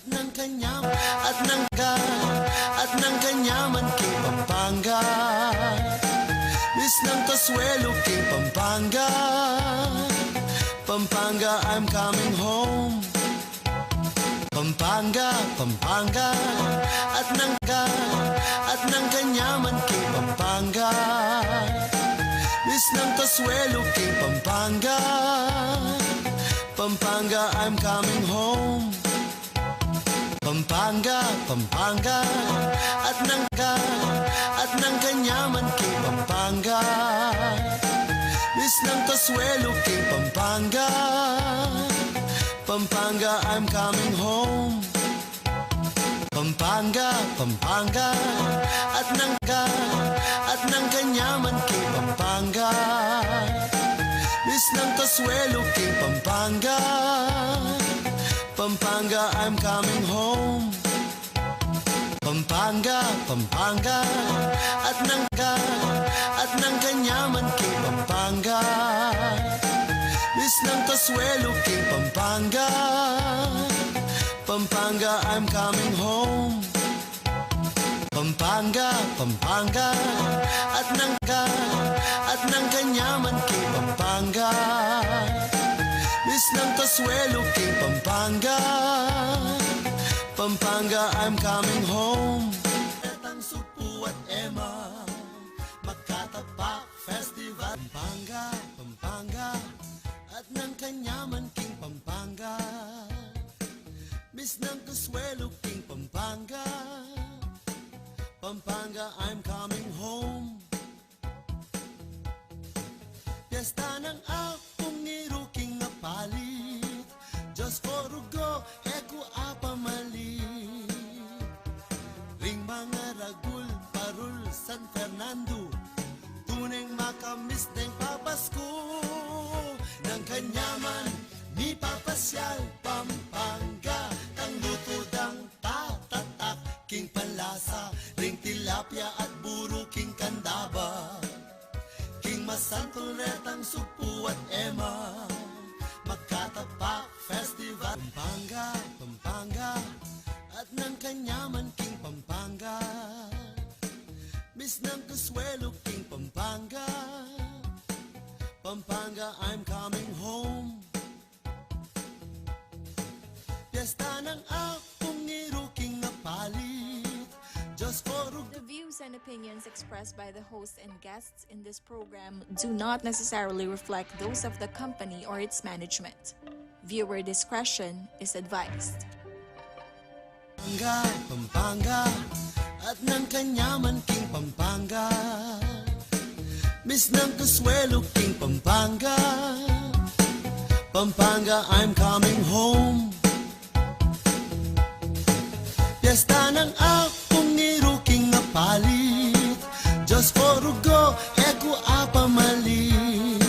ng kanyam at ng kanyaman king Pampanga. Miss ng Kasuelo king Pampanga. Pampanga, I'm coming home. Pampanga, Pampanga, at ng kanyaman king Pampanga. Miss ng Kasuelo king Pampanga. Pampanga, I'm coming home. Pampanga, Pampanga, at ng kanyaman king Pampanga. Miss ng Kasuelo king Pampanga. Pampanga, I'm coming home. Pampanga, Pampanga, at ng kanyaman king Pampanga. Miss ng Kasuelo king Pampanga. Pampanga, I'm coming home. Pampanga, Pampanga, at ng kanyaman king Pampanga. Miss ng Kasuelo king Pampanga. Pampanga, I'm coming home. Pampanga, Pampanga, at ng kanyaman king Pampanga. Miss ng Kasuelo king Pampanga. Pampanga, I'm coming home. Etang Supu at Emma, Magkatapak Festival. Pampanga, Pampanga, at ng kanyaman king Pampanga. Miss ng Kasuelo king Pampanga. Pampanga, I'm coming home. Piyesta ng apong iruking na palit. Diyos ko rugo, eku apamalit. Ring mga ragul, parul, San Fernando. Tuneng makamis ng papasko. Ng kanyaman, ni papasyal Pampanga. Tang luto dang tatatak, king Panlasa. Ring tilapia at buro, king Kandaba. King Masantuletang Supu at Emma. Magkatapak Festival. Pampanga, Pampanga, at ng kanyaman king Pampanga. Miss ng Kasuelo king Pampanga. Pampanga, I'm coming home. Piyesta ng akong iruking na palit. Diyos ko rugo. The views and opinions expressed by the host and guests in this program do not necessarily reflect those of the company or its management. Viewer discretion is advised. Pampanga, Pampanga, at ng kanyaman king Pampanga. Miss ng Kasuelo king Pampanga. Pampanga, I'm coming home. Piyesta ng akong iruking na palit. Diyos ko rugo, eku apamalit.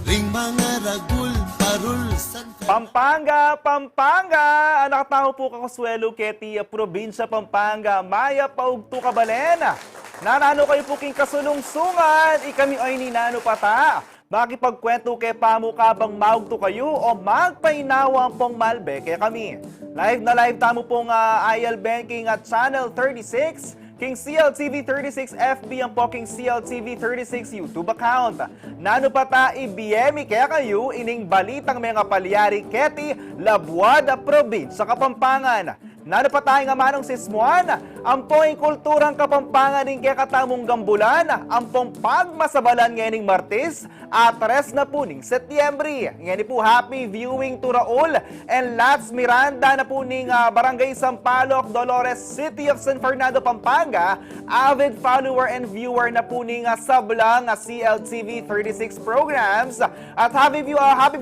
Ring mga ragul, parul, San Pampanga, Pampanga! Anak tao po Kasuelo, Keti, Probinsya Pampanga, Maya Paugto Kabalena. Nanano kayo po king kasulungsungan, ikami ay ninano pata. Makipagkwento kay pamukabang maugto kayo o magpainawang pong malbe kay kami. Live na live tamo pong IL Banking at Channel 36, King CLTV 36 FB ang po King CLTV 36 YouTube account. Nano pa ta ibiyemi kaya kayo ining balitang mga palyari keti Labuada Probinsya Kapampangan. Nano pa tayo nga manong sismuan, ampong kulturang Kapampangan ng kaya katamong gambulan, ampong pagmasabalan ngayon Martes, at 3 na po ning Setyembre. Ngayon po happy viewing to Raul and Lats Miranda na po ning Barangay Sampaloc, Dolores City of San Fernando, Pampanga, avid follower and viewer na po ning sablang CLTV 36 programs. At happy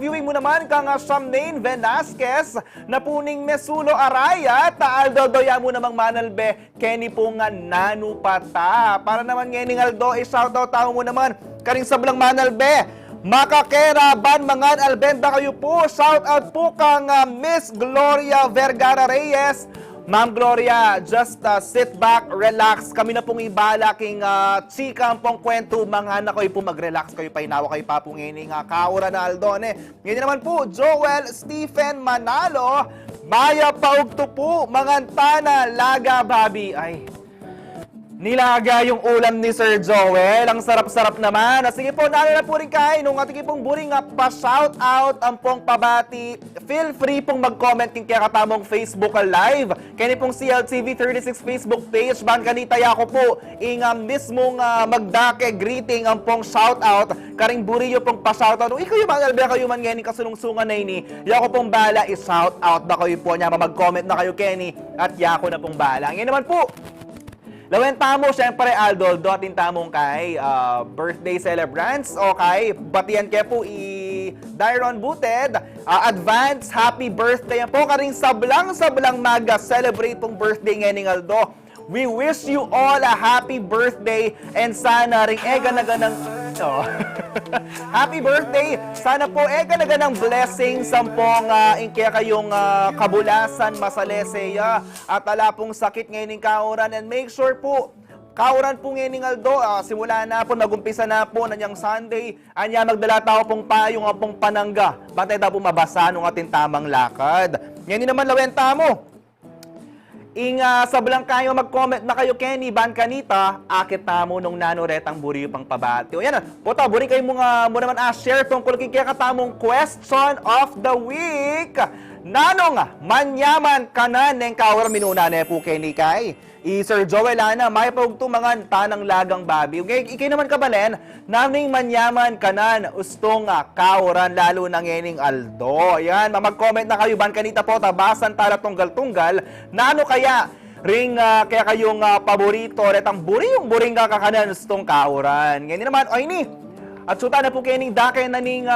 viewing mo naman kang Shamnain Velasquez na po ning Mesulo Araya. Aldo doya mo namang manalbe, Kenny po nga nano pata. Para naman ngayon Aldo, shoutout tao mo naman, karing sablang manalbe. Makakera, ban mangan albenda kayo po. Shoutout po kang Miss Gloria Vergara Reyes. Ma'am Gloria, just sit back, relax. Kami na pong ibala king chika pong kwento. Mga anak kayo po mag-relax kayo, painawa kayo pa pong ining kaura na Aldone. Ngayon naman po, Joel Stephen Manalo. Maya paugto po, mangantana, laga babi. Ay, nilaga yung ulam ni Sir Joel. Ang sarap-sarap naman. Sige po, naala na po rin kayo nung ating pong buring pa-shout out ang pong pabati. Feel free pong mag-comment king kaya katamong Facebook Live. Kaya pong CLTV36 Facebook page. Ban kanita ako po. Ingam mismong magdake greeting ang pong shout out. Karing buri yung pong pa-shout out. Ikaw yung mga albe kayo man ngayon kasulungsungan na ini. Yako pong bala i-shout out na kayo po niya. Mag-comment na kayo Kenny. At yako na pong bala. Ngayon naman po. Lawen tamo, syempre Aldo, dotin tamong kay birthday celebrants o kay batian kaya po Dairon Buted, advance happy birthday po karing sablang mag-celebrate pong birthday ngayon Aldo. We wish you all a happy birthday and sana ring ganang happy birthday! Sana po ganang blessings sampong kaya kayong kabulasan, masaleseya at ala pong sakit ngayon kauran and make sure po kauran po ngayon Aldo, simula na po, nagumpisa na po na niyang Sunday, anya magdala tao pong payong pong panangga, batay daw po mabasa nung ating tamang lakad. Ngayon naman lawenta mo. Sablang kayo mag-comment na kayo Kenny, Ban kanita, akit na mo nung nanoretang buri pang pabati. O yan, puta, buri kayo mo naman share tungkol kaya katamong question of the week. Nanong, manyaman kanan ng kawar minuna na po Kenny kay. Sir Joel ana, may pagto mga tanang lagang babi. Okay, ikay naman kabalen, naming manyaman kanan, ustong kauran, lalo ng ening Aldo. Ayan, mag-comment na kayo, ban kanita po, tabasan tala tunggal-tunggal, nano kaya, ring kaya kayong paborito, retang buring kakakanan, ustong kauran. Ngayon naman, ay ni, at suta na po kening dakay na ning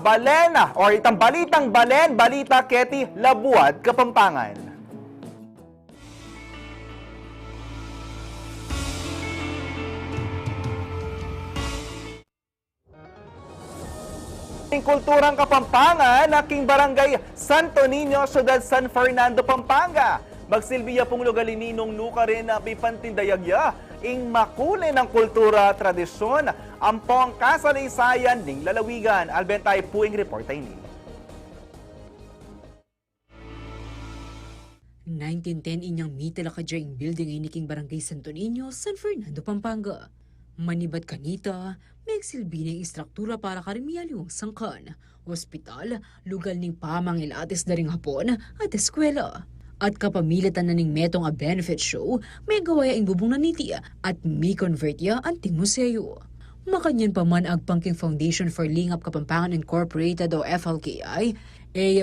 balena, or itang balitang balita keti Labuad, Kapampangan. Kulturang Kapampangan, aking barangay Santo Niño, Ciudad San Fernando, Pampanga. Magsilbiya pong lugar ninong nuka rin na pipantindayagya, ing makulay ng kultura, tradisyon, ampong kasalaysayan ding lalawigan. Albentay po ing report ay ni. 1910 inyang mitala ka dyan building ay niking barangay Santo Niño, San Fernando, Pampanga. Manibat kanita, may silbi ng istruktura para karimiyaliwang sangkan, ospital, lugal ning pamang ilatis daring hapon at eskwela. At kapamilatan na ning metong a benefit show, may gawaya ing bubong na niti at may convert ya anting museo. Makanyan pa man agpangking Foundation for Lingap Kapampangan Incorporated o FLKI,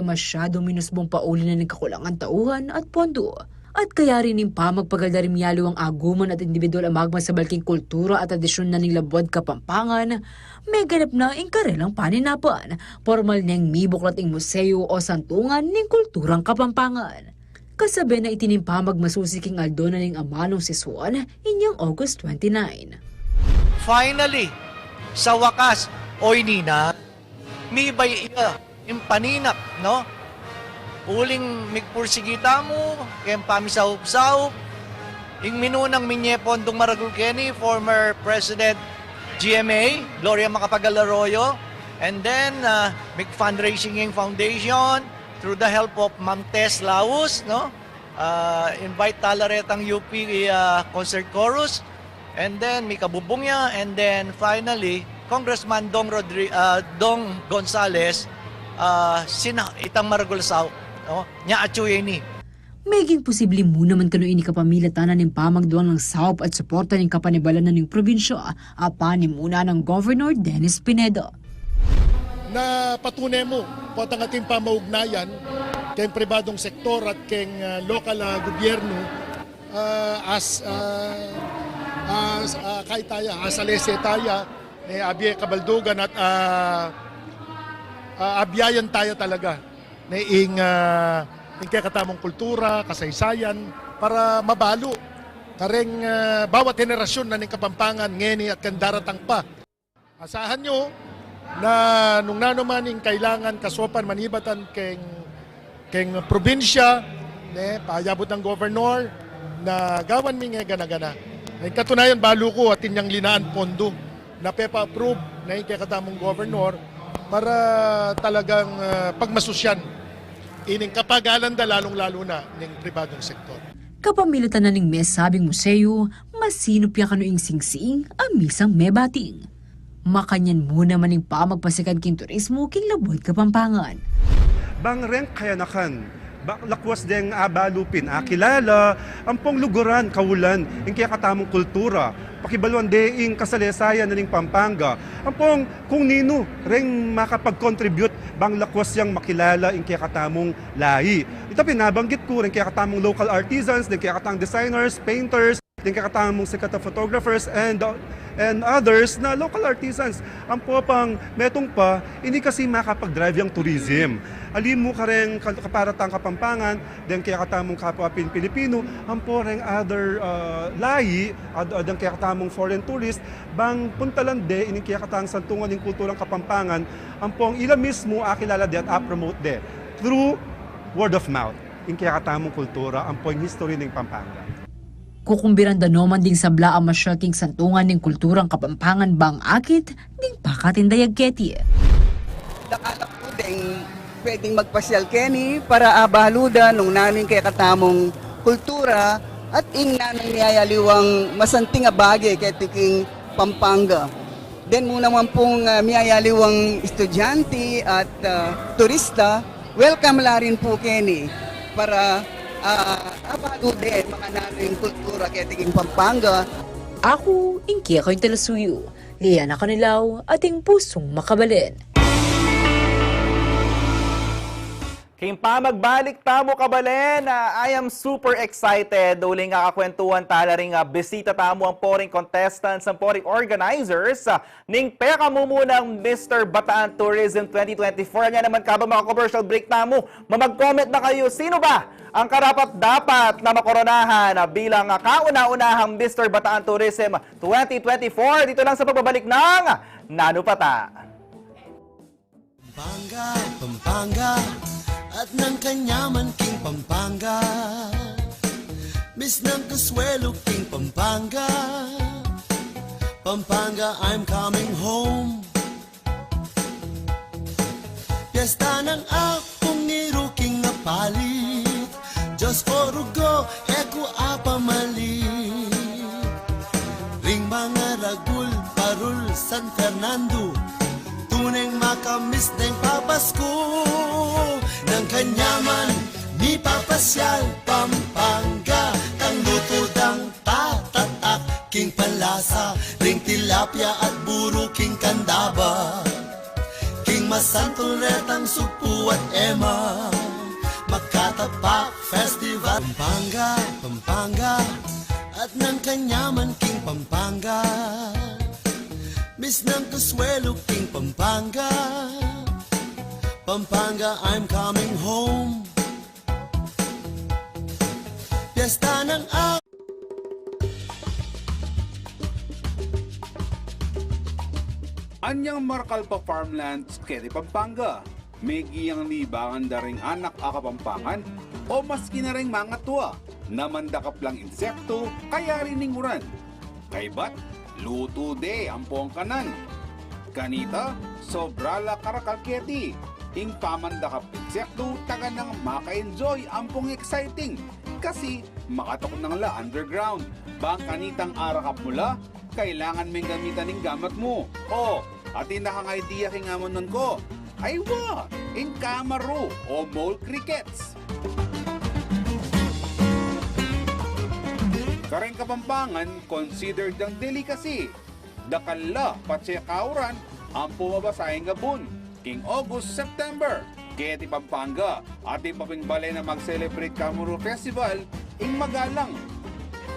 masyado minusbong pauli na ng kakulangan tauhan at pondo. At kaya rin yung pamagpagaldarimyalo ang aguman at individual amagma sa balking kultura at tradisyon na ng Labuad Kapampangan, may ganap na ang karelang paninapan, formal niyang mibuklat ang museo o santungan ng kulturang Kapampangan. Kasabi na itinimpamag masusiking Aldo na ng amanong si Swan inyang August 29. Finally, sa wakas, oy Nina, may bay yung paninap, no? Uling migpursigita mo, kayang pamisaw-saw, ing minunang minyepondong Maragul Kenny, former President GMA, Gloria Macapagal Arroyo, and then mig-fundraising yung foundation through the help of Ma'am Tess Laus, no? Invite talaretang UP concert chorus, and then may kabubong niya, and then finally, Congressman Dong Gonzales, itang Maragul South, no? Nya atsuye ni. Maging posible mo naman kano ini kapamilatanan ng pamagduang ng SAUP at suporta ng kapanibalanan ng probinsya, apanim muna ng Governor Dennis Pineda. Na patunay mo po ang ating pamaugnayan kay pribadong sektor at kay lokal gobyerno kay taya, asalese taya, abye kabaldugan at abyayan tayo talaga na ing kakatamong kultura, kasaysayan para mabalo kareng bawat henerasyon na ning Kapampangan ngeni at kandaratang pa. Asahan nyo na nung nanumaning kailangan kasopan manibatan keng probinsya paayabot ng gobernador na gawan mi nga gana-gana. Ay katunayan balo ko at inyang linaan pondo na pepa-approve na yung kakatamong gobernador para talagang pagmasusyan ining kapagalanda lalong-lalo na ng pribadong sektor. Kapamilatan na ning mes sabing museo, masinop ya kanuing singsing ang misang mebating. Makanyan muna maning pamagpasikad king turismo king labot Kapampangan. Bang reng kayanakan, lakwas deng abalupin, kilala, ampong luguran, kawulan, yung kaya katamong kultura, pakibaluan deing kasalesayan na ning Pampanga, ampong kung nino, reng makapag-contribute, bang lakwas yang makilala yung kaya katamong lahi. Ito pinabanggit ko, rin kaya katamong local artisans, din kaya katamong designers, painters, din kaya katamong sikat na photographers, and others na local artisans. Ang pang metong pa, hindi kasi makapag-drive yung tourism. Alim mo ka rin kaparatang Kapampangan, then kaya katamong kapwa Pilipino, ang po rin other lahi, then kaya katamong foreign tourist, bang puntalan de, ini kaya katang santungan ng kulturang Kapampangan, ang pong ila mismo akilala de at promote de through word of mouth. Yung kaya katamong kultura, ang pong history ng Pampanga. Kukumbiran da noman ding sabla ang masyaking santungan ng kulturang Kapampangan bang akit ding pakatindayag keti. Nakalap po ding pwedeng magpasyal Kenny para abaluda nung namin kay katamong kultura at ing namin miyayaliwang masanting abage kay tiking Pampanga. Then muna man pong miyayaliwang estudyante at turista, welcome la rin po Kenny para abalo din mga namin kultura kay tiking Pampanga. Ako, ingkiya ko yung talasuyo. Liana Kanilaw, ating pusong makabalin. Kayong pa magbalik tamo kabalen, I am super excited. Uling kakakwentuhan tala rin bisita tamo ang poring contestants, ang poring organizers. Ning peka mo munang Mr. Bataan Tourism 2024. Yan naman ka ba mga commercial break tamo? Mamag-comment na kayo, sino ba ang karapat-dapat na makoronahan bilang kauna-unahang Mr. Bataan Tourism 2024? Dito lang sa pagbabalik ng Nanupata. Pampanga, Pampanga, at ng kanyaman king Pampanga. Miss ng Kasuelo king Pampanga. Pampanga, I'm coming home. Piyesta ng akong niruking nga palit. Diyos orugo, eko apamalit. Ring mga ragul, parul, San Fernando. Tuneng makamis ng papasko. Ng kanyaman, ni papasyal Pampanga. Kang lutudang tatatak, king palasa. Ring tilapia at buro, king kandaba. King masantol retang supu at ema. Makatapak Festival. Pampanga, Pampanga, at ng kanyaman king Pampanga. Miss ng Kasuelo king Pampanga. Pampanga, I'm coming home. Piyesta ng Anyang Markalpa Farmlands, Kedi Pampanga. May giyang libangan da ring anak a Kapampangan o maski na ring mga tuwa na mandakap lang insekto kaya rininguran. Kay bat, luto de ang pong kanan. Kanita, sobrala karakalketi. Ing pamandakap insekto taga nang maka-enjoy ang pong exciting. Kasi makatok nang la underground. Bang kanitang arakap mula, kailangan may gamitan ng gamat mo. O, atin na kang idea king amon nun ko. Ay wa, in kamaro o mole crickets. Kareng Kapampangan, considered ang delicacy. Dakala, patsekauran, ang pumabasahing gabon. King August, September, Keti Pampanga, ating papingbalay na mag-celebrate Kamuro Festival, ing magalang.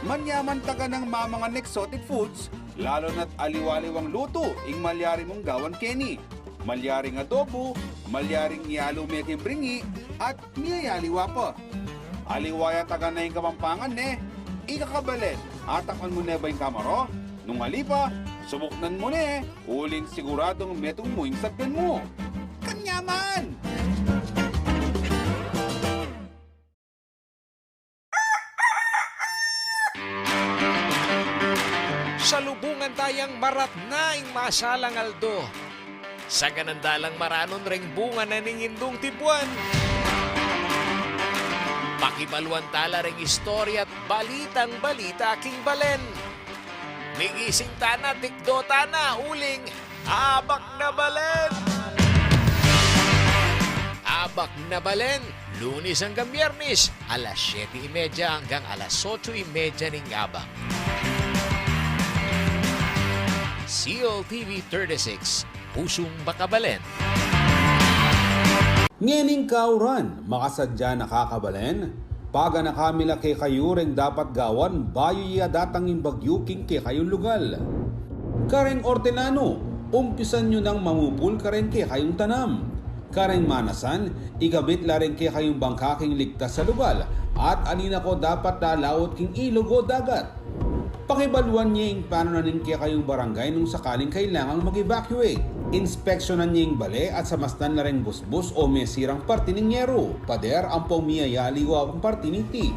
Manyaman taga ng mga exotic foods, lalo na't aliwaliwang luto, ing malyari mong gawan Kenny. Malyaring adobo, malyaring yalo meking bringi, at niyayaliwa pa. Aliwaya taga na yung Kapampangan ikakabalit, atakman mo na ba yung kamaro? Nung alipa, subuknan mo uling siguradong metong mo yung sabgan mo. Kanyaman! Salubungan tayang marat na ing masalang aldo. Sa ganandalang maranon ring bunga na ningindong tibuan. Pakibaluan tala ring istorya at balitang balita king balen. Migising tana, tikdo tana, uling, abak na balen. Abak na balen, Lunes hanggang Biyernes, alas 7:30 hanggang alas 8:30 ning abak. CLTV 36, Pusong Bakabalen. Ngening kauran, makasadya nakakabalen. Paga na kamila kay kayo ring dapat gawan, bayo iya datangin bagyuking kay kayong lugal. Kareng ortenano, umpisan nyo nang mamupul karen kay kayong tanam. Kareng manasan, igabit la rin kay kayong bangkaking ligtas sa lugal. At anina ko dapat dalawot king ilog o dagat. Pakibaluan niya yung paano na rin kay kayong barangay nung sakaling kailangang mag-evacuate. Inspeksyonan niya yung bale at samastan na rin busbus o may sirang parti ng yero. Pader ang pumiyayali o ang parti ni T.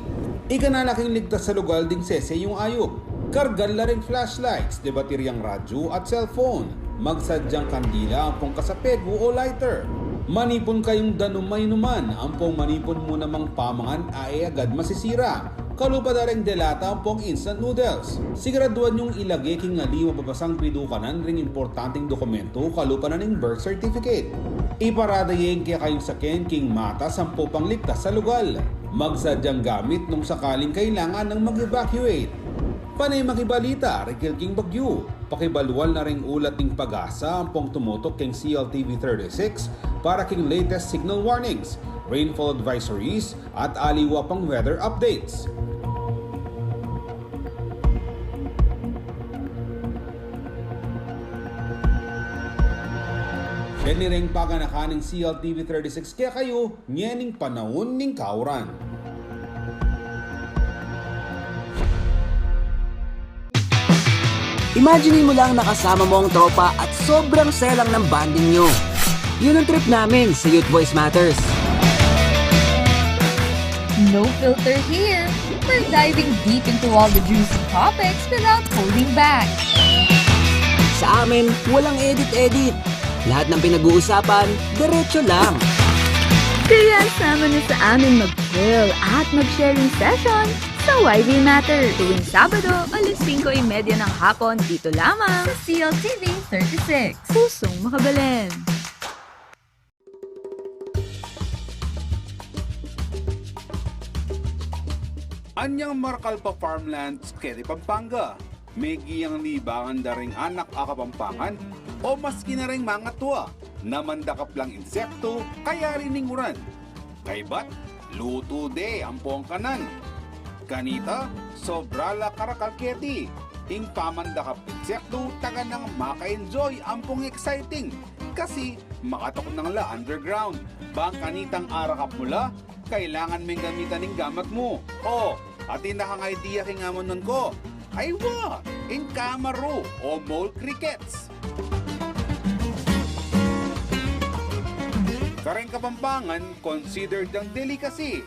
Ikanalaking ligtas sa lugar ding sese yung ayok. Kargal na rin flashlights, de bateryang radyo at cellphone. Magsadyang kandila ang pong kasapego o lighter. Manipon kayong danumay numan, ang pong manipon mo namang pamangan ay agad masisira. Kalupa na rin delata ang pong instant noodles. Siguraduhan yung ilagay king ali mapapasang pidukanan ring importanteng dokumento kalupa na ning birth certificate. Iparada yung kaya kayong sakin king mata sampo pang ligtas sa lugal. Magsadyang gamit nung sakaling kailangan ng mag-evacuate. Panay makibalita, Rikil King Bagyo. Pakibalual na ring ulat ng pag-asa ang pong tumutok king CLTV 36 para king latest signal warnings, rainfall advisories at aliwa pang weather updates. Kiniring paganakan ng CLTV 36 kaya kayo nyening panahon ning kauran. Imagine mo lang nakasama mo ang tropa at sobrang saya lang ng bonding nyo. Yun ang trip namin sa Youth Voice Matters. No filter here. We're diving deep into all the juicy topics without holding back. Sa amin, walang edit-edit. Lahat ng pinag-uusapan, diretso lang. Kaya sama na sa amin mag-chill at mag-sharing session sa YV Matter tuwing Sabado, alas 5:30 ng hapon dito lamang sa CLTV 36. Pusong Makabalan. Anyang Markalpa Farmlands, Quezon, Pampanga. May giyang libangan daring anak a Kapampangan o maski na ring mga tuwa na mandakap lang insekto kaya rininguran. Kay bat, luto de ang pong kanan. Kanita, sobrala karakalketi. Ing pamandakap insekto taga nang maka-enjoy ang pong exciting. Kasi makatok nang la underground. Bang kanitang arakap mula, kailangan may gamitan ng gamat mo. O, at inakang idea kingamon nun ko. Ay wa, in kamaro o mole crickets. Kareng Kapampangan, considered ang delicacy.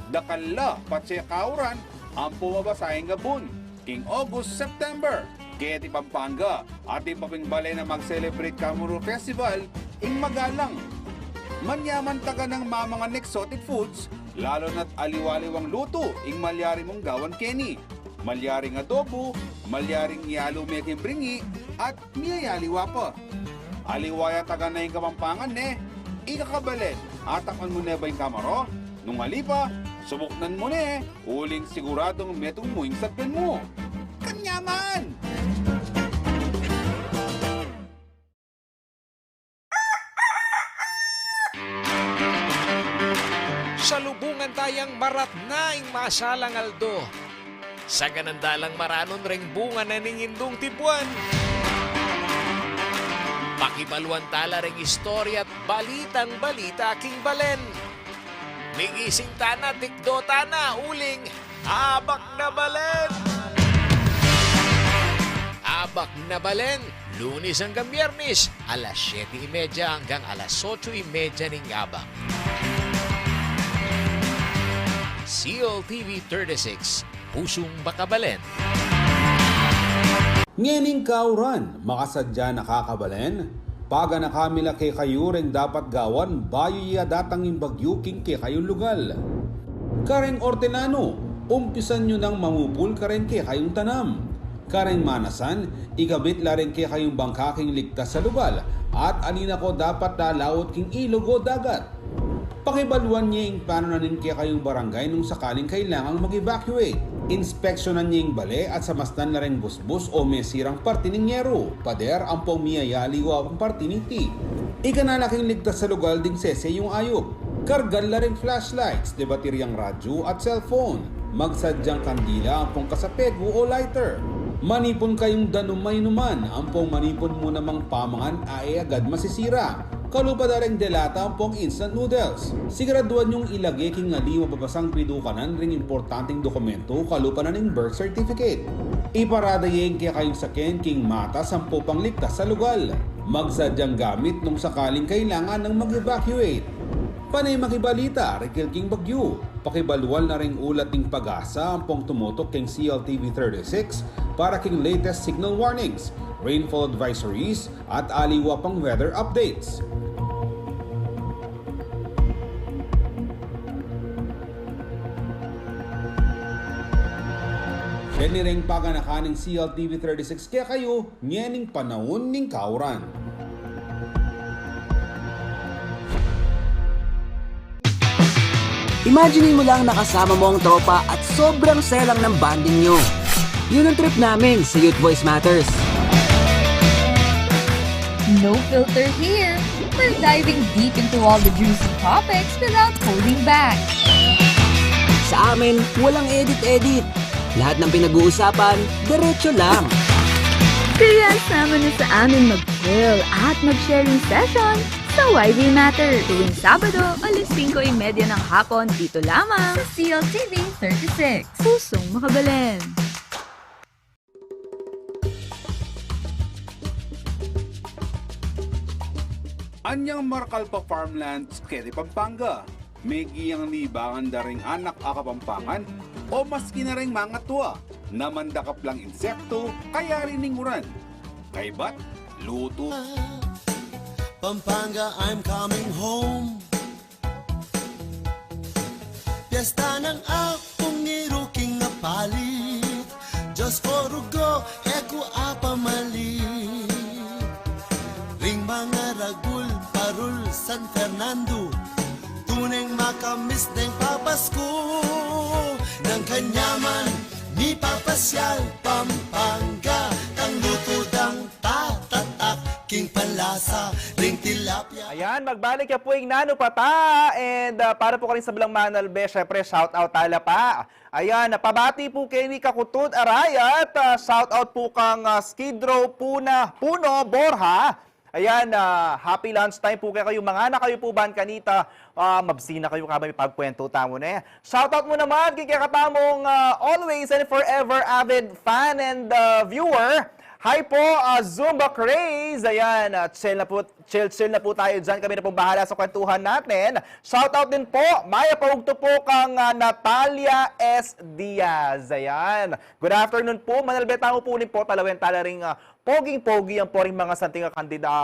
Dakala, patse kauran, ang pumabasahing gabon. King August, September. Keti Pampanga, ating papingbalay na mag-celebrate Kamuro Festival, ing magalang. Manyaman taga ng mamangan exotic foods, lalo na't aliwaliwang luto, ing malyari mong gawan Kenny. Malyaring adobo, malyaring yalo meking bringi, at miyayaliwa pa. Aliwaya taga na yung Kapampangan ikakabalit, atakon mo na ba yung kamaro? Nung alipa, subuknan mo uling siguradong metong muing sapin mo. Kanyaman! Salubungan tayang marat na ing masalang aldo. Sa ganandalang maranon ring bunga na ningindong tibuan. Pakibaluan tala ring istorya at balitang balita king balen. Migising tana, tikdo tana, uling, abak na balen. Abak na balen, Lunes hanggang Biyernes, alas 7:30 hanggang alas 8:30 ning abak. CLTV 36, Pusong Bakabalen. Ngening kauran, makasadya nakakabalen. Paga na kamila kay kayo rin dapat gawan, bayo iya datangin bagyuking kay kayong lugal. Kareng Ortelano, umpisan nyo ng mamupul karengke kayong tanam. Kareng Manasan, ikabit larengke kayong bangkaking ligtas sa lugal at anina ko dapat dalawot king ilog o dagat. Pakibaluan niya yung paano nanin kaya kayong barangay nung sakaling kailangang mag-evacuate. Inspeksyonan niya yung bale at samastan na rin busbus o mesirang parti ng yero. Pader ang pong miyayali o ang parti ng ti. Ikanalaking ligtas sa lugal ding sese yung ayok. Kargal na rin flashlights, debateryang radyo at cellphone. Magsadyang kandila ang pong kasapegu o lighter. Manipon kayong danumay numan, ang pong manipon mo namang pamangan ay agad masisira. Kalupa na rin delata ang pong instant noodles. Siguraduhan yung ilagay king nga di mababasang pidukanan ring importanteng dokumento kalupa na ning birth certificate. Iparadayin kaya kayong sakin king mata sampo pang ligtas sa lugal. Magsadyang gamit nung sakaling kailangan ng mag-evacuate. Panay makibalita, Rikil King Bagyo. Pakibaluan na ring ulat ng pag-asa ang pong tumutok king CLTV 36 para king latest signal warnings, rainfall advisories at aliwa pang weather updates. Deni ring paganakan ng CLTV 36 kaya kayo nyening panahon ning kauran. Imagine mo lang nakasama mo ang tropa at sobrang saya lang ng bonding nyo. Yun ang trip namin sa Youth Voice Matters. No filter here. We're diving deep into all the juicy topics without holding back. Sa amin, walang edit-edit. Lahat ng pinag-uusapan, diretso lang. Kaya sama na sa amin mag-chill at mag-sharing session sa YV Matter tuwing Sabado, 5:30 ng hapon dito lamang sa CLTV 36. Pusong Makabalen. Anyang markal pa farmlands kedi Pampanga. May giyang libangan daring anak a Kapampangan o maski na ring mga tuwa na mandakap lang insekto kaya rininguran. Kay bat, luto. Pampanga, I'm coming home. Piyesta ng akong iruking na palit. Diyos ko rugo, eko apamalit. Ring mga ragul, parul, San Fernando. Tuneng makamis ng papasko. Ng kanyaman, ni papasyal, Pampanga. Kang luto dang tatatak, king palasa, ring tilapia. Ayan, magbalik ya po yung Nano Pata. And para po kaling sa Belang Manalbe, syempre shout out tala pa. Ayan, pabati po kay ni Kakutod Arayat. Shout out po kang Skidrow Puno Borja. Ayan, happy lunchtime po kayo mga anak kayo po ban kanita. Mabsina kayo kami pagkwento tamo na. Shoutout mo naman kay katamong always and forever avid fan and viewer. Hi po, Zumba Craze. Ayan, chill na po tayo dyan. Kami na pong bahala sa kwentuhan natin. Shoutout din po, Maya Paugto po kang Natalia S. Diaz. Ayan. Good afternoon po. Manalbeta mo po po talawin talaring poging-pogi ang po rin mga santing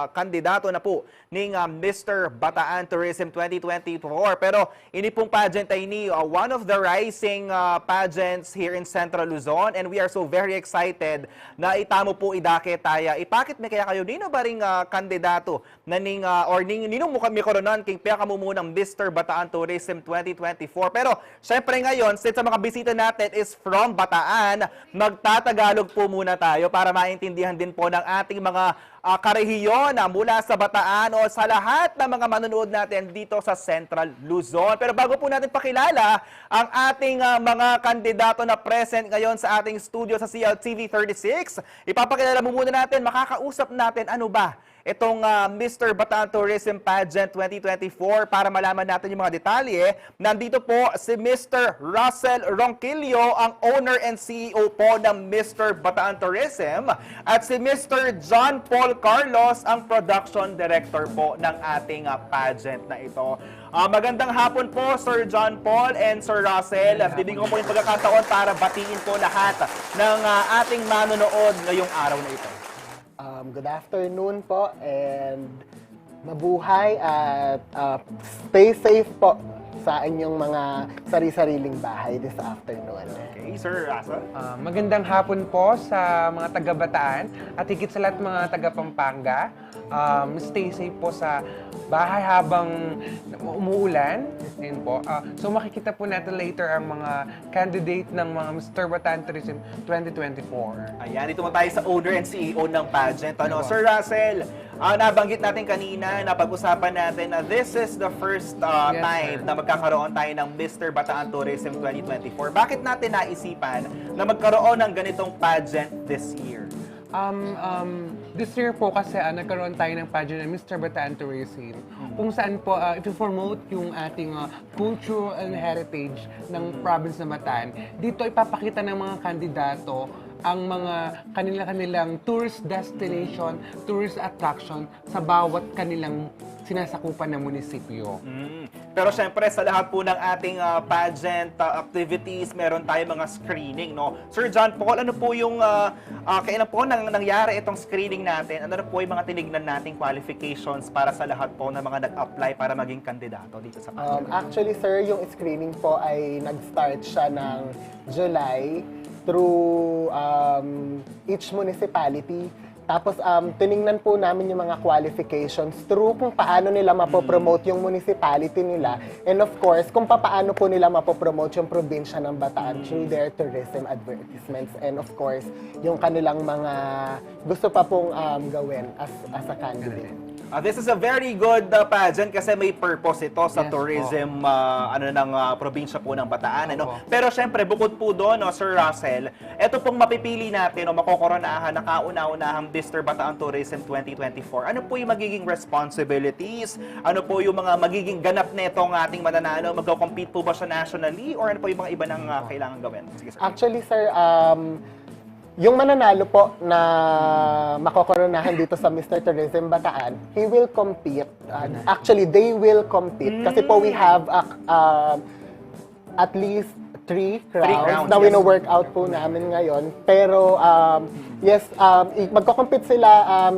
kandidato na po ng Mr. Bataan Tourism 2024. Pero ini pong pageant ay ni one of the rising pageants here in Central Luzon, and we are so very excited na itamo po idake taya. Ipakit me kaya kayo nino ba ring kandidato na ning or nino mo kami koronan king pia kamo munang Mr. Bataan Tourism 2024. Pero syempre ngayon, since sa mga bisita natin is from Bataan, magtatagalog po muna tayo para maintindihan din po ng ating mga karehiyon mula sa Bataan o sa lahat ng mga manonood natin dito sa Central Luzon. Pero bago po natin pakilala ang ating mga kandidato na present ngayon sa ating studio sa CLTV 36, ipapakilala mo muna natin, makakausap natin ano ba itong Mr. Bataan Tourism Pageant 2024 para malaman natin yung mga detalye. Nandito po si Mr. Russell Ronquillo, ang owner and CEO po ng Mr. Bataan Tourism, at si Mr. John Paul Carlos, ang production director po ng ating pageant na ito. Magandang hapon po, Sir John Paul and Sir Russell. Bibigyan ko po yung pagkakataon para batiin po lahat ng ating manonood ngayong araw na ito. Good afternoon po and mabuhay at stay safe po sa inyong mga sari-sariling bahay this afternoon. Okay, Sir Russell. Magandang hapon po sa mga taga-Bataan at higit sa lahat mga taga-Pampanga. Stay safe po sa bahay habang umuulan. Ayun po. So makikita po natin later ang mga candidate ng mga Mr. Bataan Tourism 2024. Ayan, dito mo tayo sa owner and CEO ng pageant. Ano, Sir Russell, nabanggit natin kanina, napag-usapan natin na this is the first time na magkakaroon tayo ng Mr. Bataan Tourism 2024. Bakit natin naisipan na magkaroon ng ganitong pageant this year? This year po kasi nagkaroon tayo ng pageant ng Mr. Bataan Tourism kung saan po i-promote yung ating culture and heritage ng province ng Bataan. Dito ipapakita ng mga kandidato ang mga kanilang tourist destination, tourist attraction sa bawat kanilang sinasakupan ng munisipyo. Pero syempre sa lahat po ng ating pageant activities, meron tayong mga screening, no? Sir John Paul, ano po yung kailan po nangyari itong screening natin? Ano na po yung mga tinignan nating qualifications para sa lahat po ng mga nag-apply para maging kandidato dito sa pageant? Actually, sir, yung screening po ay nag-start siya ng July through each municipality. Tapos tiningnan po namin yung mga qualifications through kung paano nila mapopromote yung municipality nila, and of course, kung paano po nila mapopromote yung probinsya ng Bataan through their tourism advertisements, and of course, yung kanilang mga gusto pa pong gawin as a candidate. This is a very good pageant kasi may purpose ito sa tourism ng probinsya po ng Bataan. Ano? Pero syempre, bukod po doon, no, Sir Russell, ito pong mapipili natin o makokoronahan na kauna-unahang Mr. Bataan Tourism 2024. Ano po yung magiging responsibilities? Ano po yung mga magiging ganap nito ng ating mananalo? Magko-compete po ba siya nationally? Or ano po yung mga iba ng kailangan gawin? Sige, sir. Actually, sir, yung mananalo po na makokoronahan dito sa Mr. Tourism Bataan, he will compete. Actually, they will compete. Kasi po we have at least 3 crowns na wino-work out po namin ngayon. Pero yes, magko-compete sila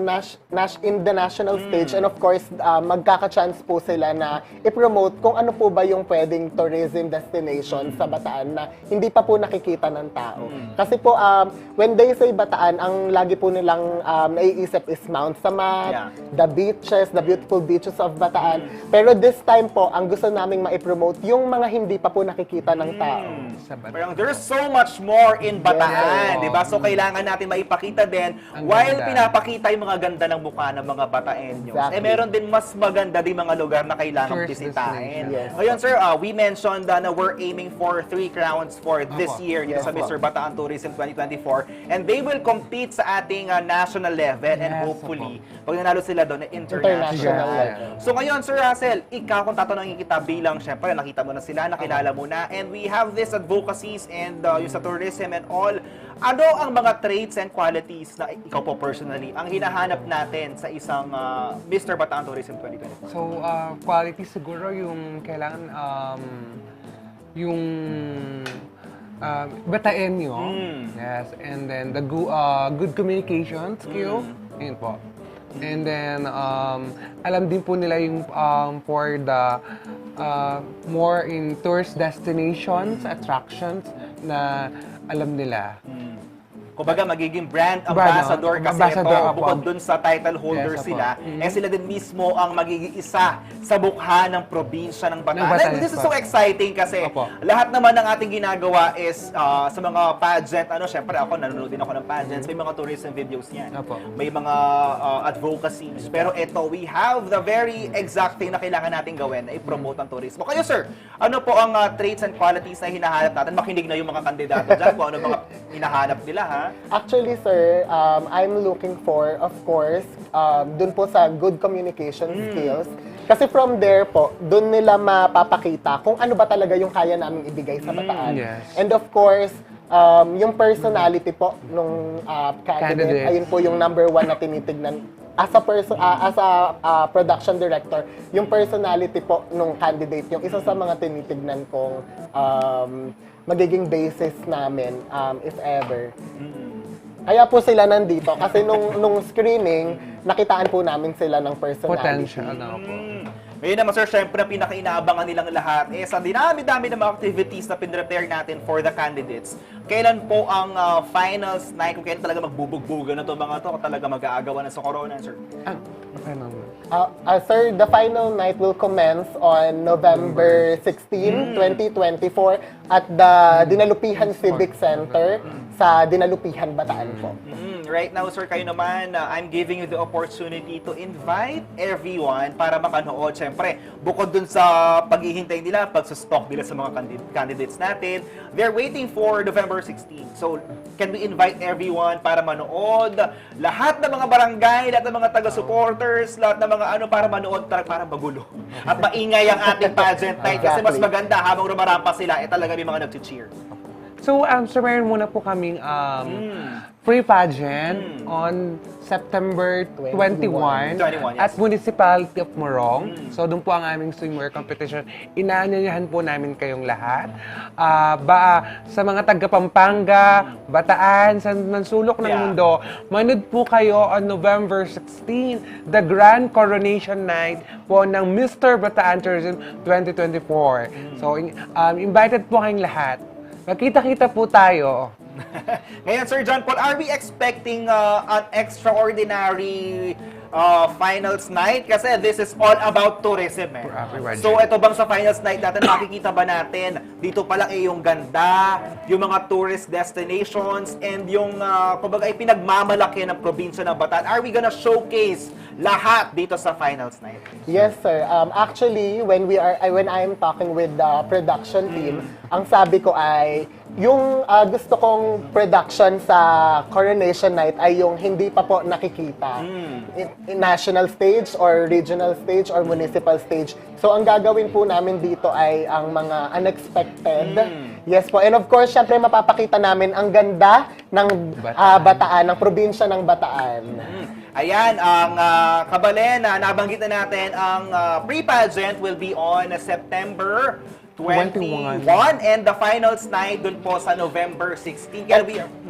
in the national stage, and of course, magkaka-chance po sila na i-promote kung ano po ba yung pwedeng tourism destination sa Bataan na hindi pa po nakikita ng tao. Kasi po, when they say Bataan, ang lagi po nilang naiisip is Mount Samat, the beaches, the beautiful beaches of Bataan. Pero this time po, ang gusto naming ma-promote yung mga hindi pa po nakikita ng tao. Parang there's so much more in Bataan, di ba? So kailangan natin maipakita din while pinapakita yung mga ganda ng mukha ng mga Bataenyos. Exactly. Meron din mas maganda din mga lugar na kailangan bisitahin. Yes. Ngayon, sir, we mentioned na we're aiming for 3 crowns for this year dito sa Mr. Bataan Tourism 2024, and they will compete sa ating national level, and hopefully, pag nanalo sila doon, international level. So ngayon, Sir Russell, ikaw kung tatanungin kita bilang, syempre, nakita mo na sila, nakilala mo na, and we have this advocacies and yung sa tourism and all, ano ang mga traits and qualities na ikaw po personally ang hinahanap natin sa isang Mr. Bataan Tourism 2024? So, quality siguro yung kailangan yung Bataenyo. Yes, and then the good communication skill. Yun po. And then alam din po nila yung for the more in tourist destinations, attractions na alam nila. Kumbaga, magiging brand ambassador kasi ito, bukod dun sa title holder sila, sila din mismo ang magiging isa sa bukha ng probinsya ng Bataan. This is so exciting kasi lahat naman ng ating ginagawa is sa mga pageant, syempre ako, nanonood din ako ng pageants, may mga tourism videos yan, may mga advocacies, pero ito, we have the very exact thing na kailangan natin gawin na i-promote ang turismo. Kayo, sir, ano po ang traits and qualities na hinahanap natin? Makinig na yung mga kandidato dyan kung ano mga hinahanap nila, ha? Actually, sir, I'm looking for, of course, dun po sa good communication skills. Kasi from there po, dun nila mapapakita kung ano ba talaga yung kaya naming ibigay sa Bataan. And of course, yung personality po nung candidate, ayun po yung number 1 na tinitignan. As a production director, yung personality po nung candidate, yung isa sa mga tinitignan kong magiging basis namin, if ever. Kaya po sila nandito kasi nung screening, nakitaan po namin sila ng personality. Potential na po. Ngayon naman sir, syempre ang pinaka-inaabangan nilang lahat sa dinami-dami ng mga activities na pinrepare natin for the candidates. Kailan po ang finals night, kung kailan talaga magbubugbugan na to mga to, kung talaga mag-aagawan na sa corona, sir? Sir, the final night will commence on November 16, 2024 at the Dinalupihan Civic Center sa Dinalupihan, Bataan po. Right now, sir, kayo naman, I'm giving you the opportunity to invite everyone para makanood. Siyempre, bukod dun sa paghihintay nila, pagsastock nila sa mga candidates natin, they're waiting for November 16. So, can we invite everyone para manood? Lahat ng mga barangay, lahat ng mga taga-supporters, lahat ng mga para manood, para magulo. At maingay ang ating pageant night. Kasi mas maganda habang rumarampa sila, talaga may mga nag-cheer. So, so meron muna po kaming free pageant on September 21 at Municipality of Morong. So, doon po ang aming swimwear competition. Inaanyayahan po namin kayong lahat. Sa mga taga-Pampanga, Bataan, sa sulok ng mundo, manood po kayo on November 16, the Grand Coronation Night po ng Mr. Bataan Tourism 2024. So, invited po kayong lahat. Magkita-kita po tayo. Ngayon, Sir John Paul, are we expecting an extraordinary finals night? Kasi this is all about tourism. So, ito bang sa finals night natin, makikita ba natin, dito pa lang yung ganda, yung mga tourist destinations, and yung, kumbaga, pinagmamalaki ng probinsya ng Bataan? Are we gonna showcase lahat dito sa finals night? Yes, sir. Actually, when I'm talking with the production team, ang sabi ko ay yung gusto kong production sa Coronation Night ay yung hindi pa po nakikita. In national stage or regional stage or municipal stage. So ang gagawin po namin dito ay ang mga unexpected. Yes po. And of course, syempre mapapakita namin ang ganda ng Bataan, ng probinsya ng Bataan. Ayan, ang Kabalen, nabanggit na natin, ang pre-pageant will be on September 21 and the finals night dun po sa November 16.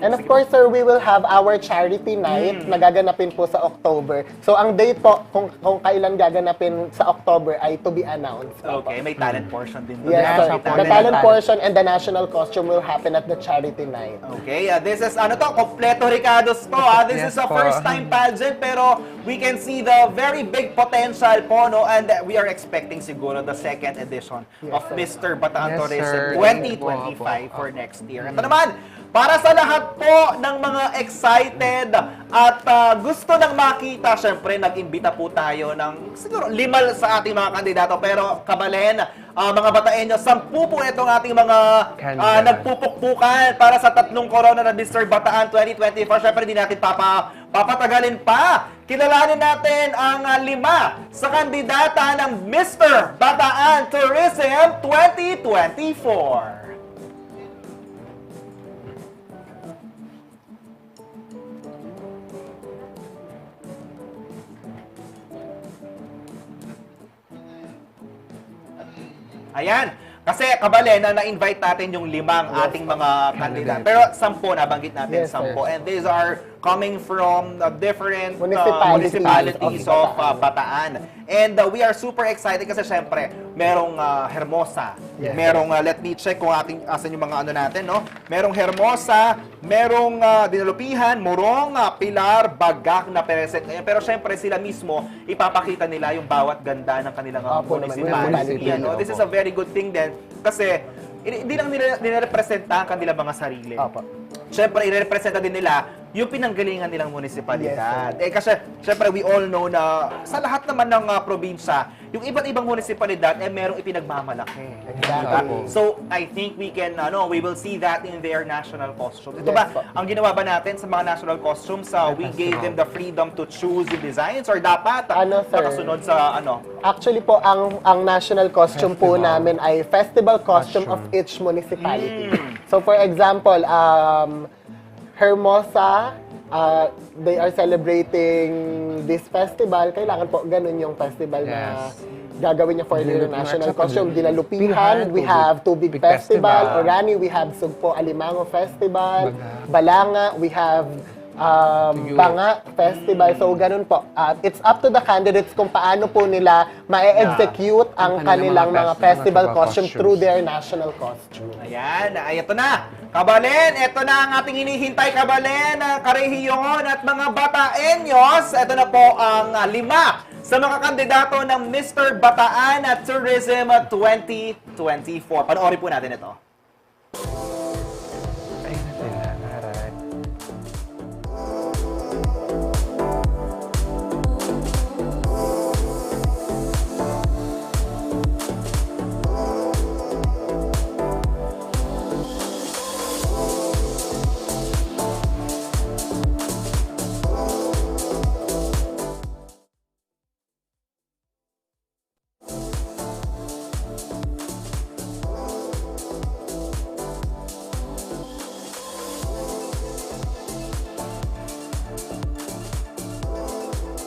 And of course, sir, we will have our charity night na gaganapin po sa October. So ang date po, kung kailan gaganapin sa October ay to be announced. Okay, may talent portion din. Yes, sir. The talent portion and the national costume will happen at the charity night. Okay, this is kompleto Ricardo's to. This is a first time pageant pero we can see the very big potential po, no? And we are expecting siguro the second edition of Mr. Bataan Tourism 2025 for next year. Ito naman, para sa lahat po ng mga excited at gusto nang makita, syempre nag-imbita po tayo ng siguro 5 sa ating mga kandidato. Pero Kabalen, mga Bataenyo, 10 po itong ating mga nagpupukpukan para sa 3 corona na Mr. Bataan 2024. Syempre hindi natin papatagalin pa. Kilalanin natin ang 5 sa kandidata ng Mr. Bataan Tourism 2024. Ayan. Kasi Kabalen, na-invite natin yung 5 ating mga kandidato. Pero 10 nabanggit natin, 10. And these are coming from different municipalities of Bataan. And we are super excited kasi syempre, merong Hermosa. Merong, let me check kung asan yung mga natin, no? Merong Hermosa, merong Dinalupihan, Morong, Pilar, Bagak na present ngayon. Pero syempre, sila mismo, ipapakita nila yung bawat ganda ng kanilang municipality. This is a very good thing din kasi hindi lang nire-representa ang kanilang mga sarili. Siyempre, i-representa din nila yung pinanggalingan nilang munisipalidad. Kasi, siyempre, we all know na sa lahat naman ng probinsya, yung iba't ibang munisipalidad, merong ipinagmamalaki. Exactly. So, I think we can, we will see that in their national costumes. Ito ba, ang ginawa ba natin sa mga national costumes, we gave them the freedom to choose the designs or dapat nakasunod sa Actually po, ang national costume po namin ay festival costume of each municipality. So, for example, Hermosa, they are celebrating this festival. Kailangan po ganun yung festival na gagawin niya for their national costume. Dinalupihan, we have Tubig Festival. Orani, we have Sugpo Alimango Festival. Balanga, we have Banga Festival. So, ganun po. It's up to the candidates kung paano po nila ma-execute ang kanilang mga festival costumes through their national costume. Ayan, ay ito na. Kabalen, ito na ang ating hinihintay, Kabalen, karehiyon at mga bataenyos. Ito na po ang 5 sa mga kandidato ng Mr. Bataan at Tourism 2024. Panoorin po natin ito.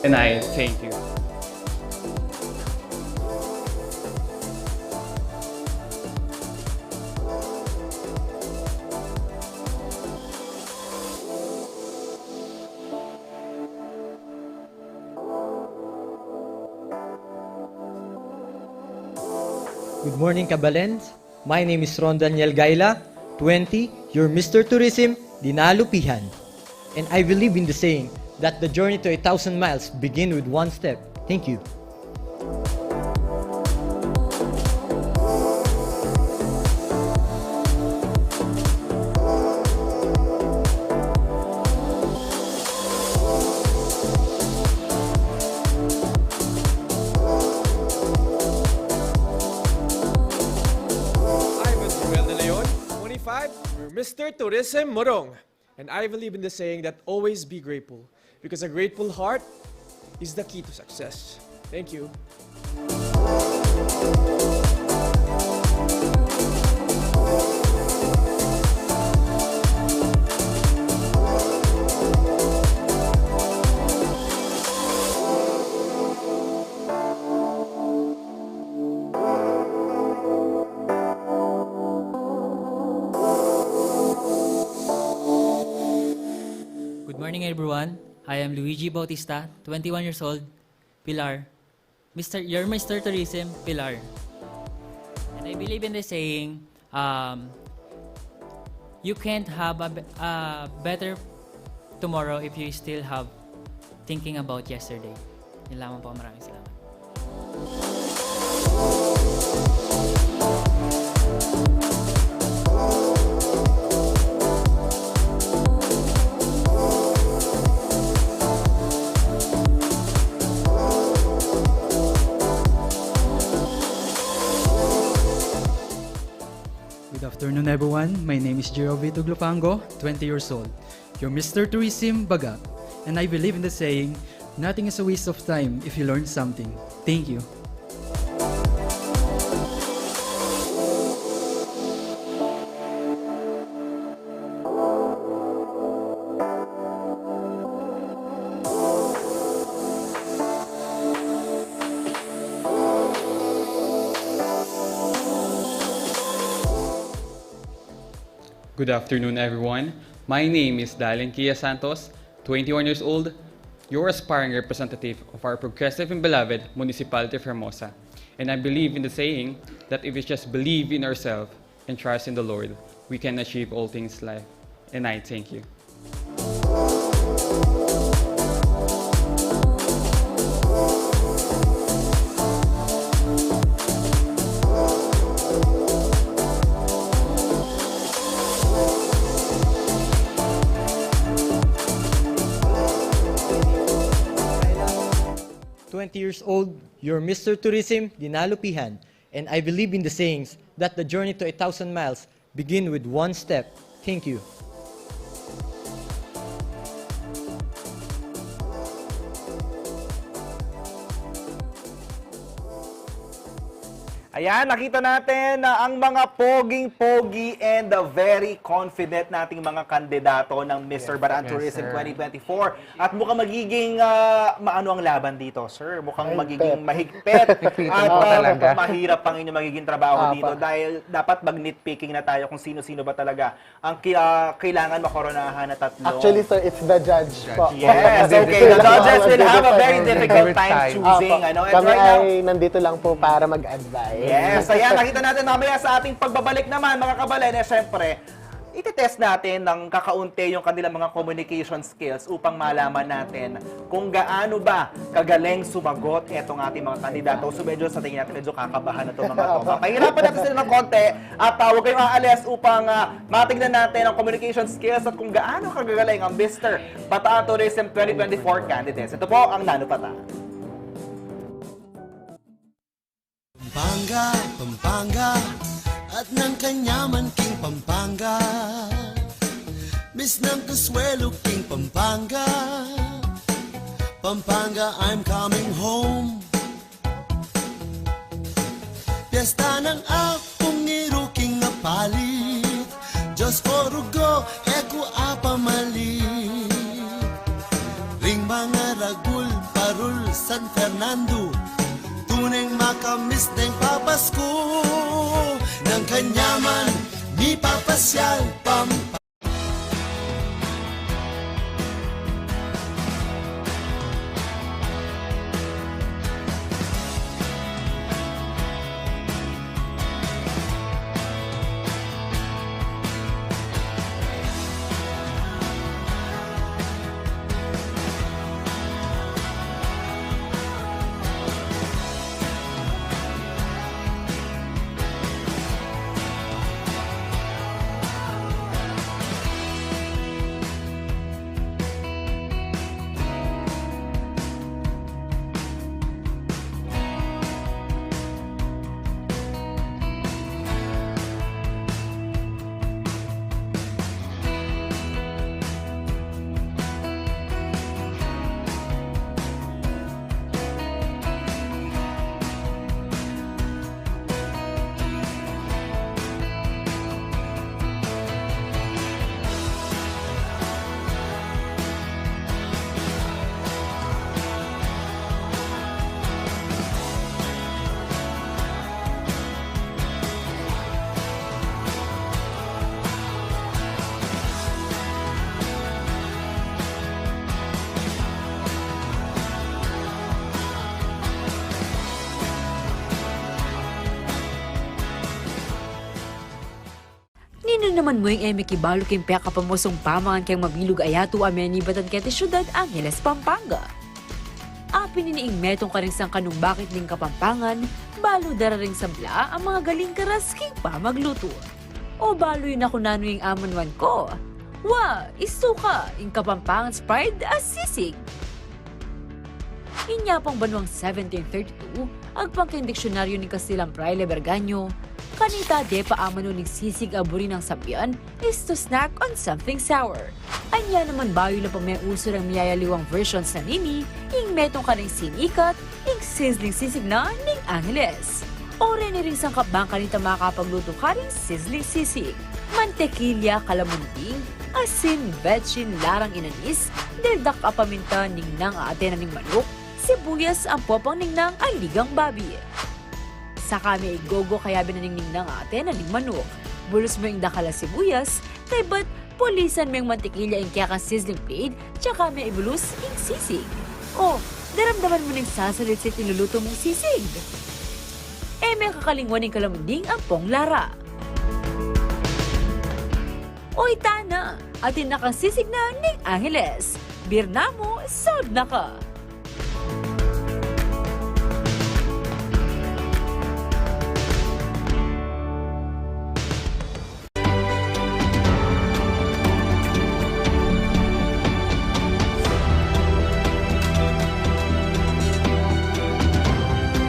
And I thank you. Good morning, Kabalens. My name is Ron Daniel Gaila, 20, your Mr. Tourism, Dinalupihan. And I believe in the saying that the journey to 1,000 miles begin with one step. Thank you. Mr. Tourism Morong, and I believe in the saying that always be grateful, because a grateful heart is the key to success. Thank you. Good morning, everyone. I am Luigi Bautista, 21 years old, Pilar. You're Mr. Tourism, Pilar. And I believe in the saying, you can't have a better tomorrow if you still have thinking about yesterday. Yun lamang po, maraming salamat. Good afternoon, everyone. My name is Jerovito Glupango, 20 years old. You're Mr. Tourism Baga. And I believe in the saying, nothing is a waste of time if you learn something. Thank you. Good afternoon, everyone. My name is Dalen Kia Santos, 21 years old, your aspiring representative of our progressive and beloved Municipality of Hermosa. And I believe in the saying that if we just believe in ourselves and trust in the Lord, we can achieve all things in life. And I thank you. Years old, you're Mr. Tourism, Dinalupihan, and I believe in the sayings that the journey to 1,000 miles begin with one step. Thank you. Ayan, nakita natin na ang mga poging-pogi and very confident nating mga kandidato ng Mr. Bataan Tourism 2024. At mukhang magiging maano ang laban dito, sir? Mukhang magiging mahigpit at mahirap pang inyong magiging trabaho dito dahil dapat mag-nitpicking na tayo kung sino-sino ba talaga ang kailangan makoronahan na tatlo. Actually, sir, it's the judge po. Yes, okay. The judges will have a very difficult time choosing. And Kami right now, ay nandito lang po para mag-advise. yes, ayan, nakita natin mamaya sa ating pagbabalik naman, mga kabalen, syempre, itetest natin ng kakaunti yung kanilang mga communication skills upang malaman natin kung gaano ba kagaling sumagot etong ating mga kandidato. So medyo sa tingin natin, medyo kakabahan na ito mga to. Pahirapan natin sila ng konti at huwag kayong aalis upang matignan natin ang communication skills at kung gaano kagagaling ang Mr. Bataan Tourism 2024 candidates. Ito po ang Nano Pata. Pampanga, Pampanga, at ng kanyaman King Pampanga. Miss ng Consuelo King Pampanga. Pampanga, I'm coming home. Piyesta ng akong iruking na palit. Diyos ko rugo, eko apamalit. Ring mga ragul, parul, San Fernando. Tuneng makamis ng papasko ng kanyaman ni papasyal Pampanga. Nino naman mo yung eme kibalo kim peka pamosong pamangan kayong mabilog ayato ameni batan kete syudad Angeles, Pampanga. Apin niniing metong karingsang kanong bakit ning Kapampangan, balo dararing sabla ang mga galing karas king pa magluto. O balo yun ako nano yung amanwan ko. Wa, isuka, yung Kapampangan's pride as sisig. Inyapang banwang 1732, agpangking diksyonaryo ni Kasilang Fraile Berganyo, kanita de paamano ning sisig aburi ng sapyan is to snack on something sour. Anya naman bayo na pang may uso ng miyayaliwang versions na nini, ing metong kaning sinikat, ing sizzling sisig na ning Angeles. O rin ring sangkap bang kanita makakapagluto ka ring sizzling sisig. Mantekilya, kalamunting, asin, betchin, larang inanis, deldak apaminta ning nang aatena ning manok, sibuyas ang popang ning nang aligang babi. Sa kami igogo kaya binaningning ng ate na ning manok. Bulos mo yung dakala sibuyas, kay ba't polisan mo yung mantikilya yung kaya kang sizzling plate, tsaka may ibulus yung sisig. O, daramdaman mo ning sasalit sa tinuluto mong sisig. Eh, may kakalingwan yung kalamunding ang pong lara. Oy, tana, atin na kang sisig na ning Angeles. Birna mo, sold na ka.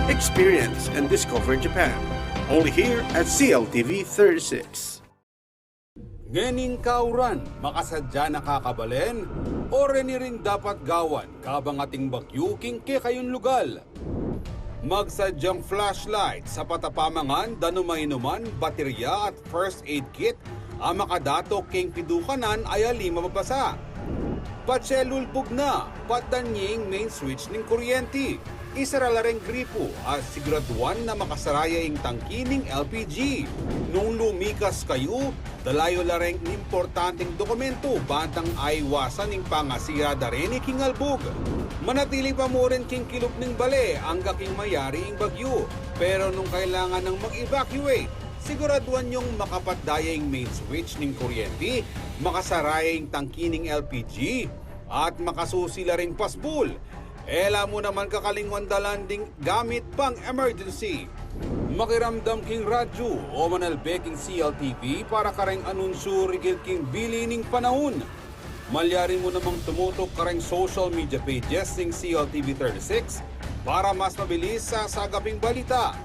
Experience and discover Japan. Only here at CLTV 36. Ngening kauran, makasadya na kakabalen, o rin dapat gawan, kabang ating bagyuking ke kayon lugal. Magsadyang flashlight sa patapamangan, danumainuman, baterya at first aid kit ang makadato king pidukanan ay alima mabasa. Patselulbog na, patanying main switch ng kuryente. Isara rin gripo at siguraduan na makasaraya yung tangki ng LPG. Nung lumikas kayo, dalayo lareng importanteng dokumento bantang aywasan ng pangasirada rin king albog. Manatili pa mo rin king kilop ng bale ang gaking mayari ang bagyo. Pero nung kailangan ng mag-evacuate, siguraduan yung makapatdaya yung main switch ng kuryente, makasaraya yung tangki ng LPG, at makasusila ring pasbul. Ela mo naman kakalingwan dalanding gamit pang emergency. Makiramdam king radyo o manalbeking CLTV para kareng anunsyo rigil king bili ning panahon. Malyarin mo namang tumutok kareng social media pages ng CLTV 36 para mas mabilis sa sagaping balita.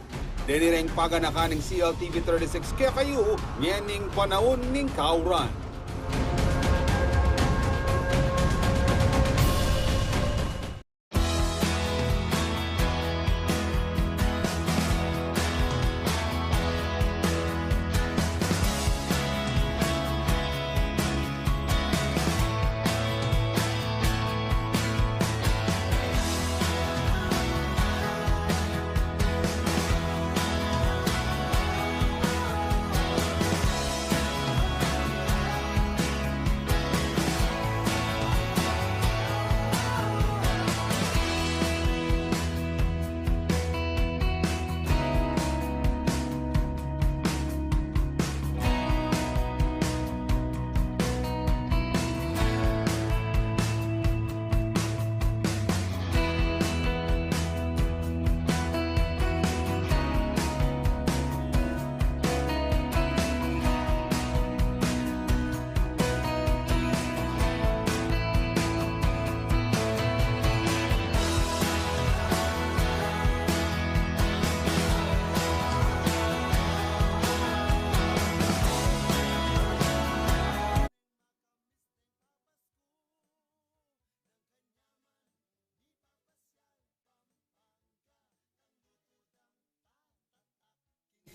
Dinireng paganakan ng CLTV 36 kaya kayo nyening panahon ning kauran.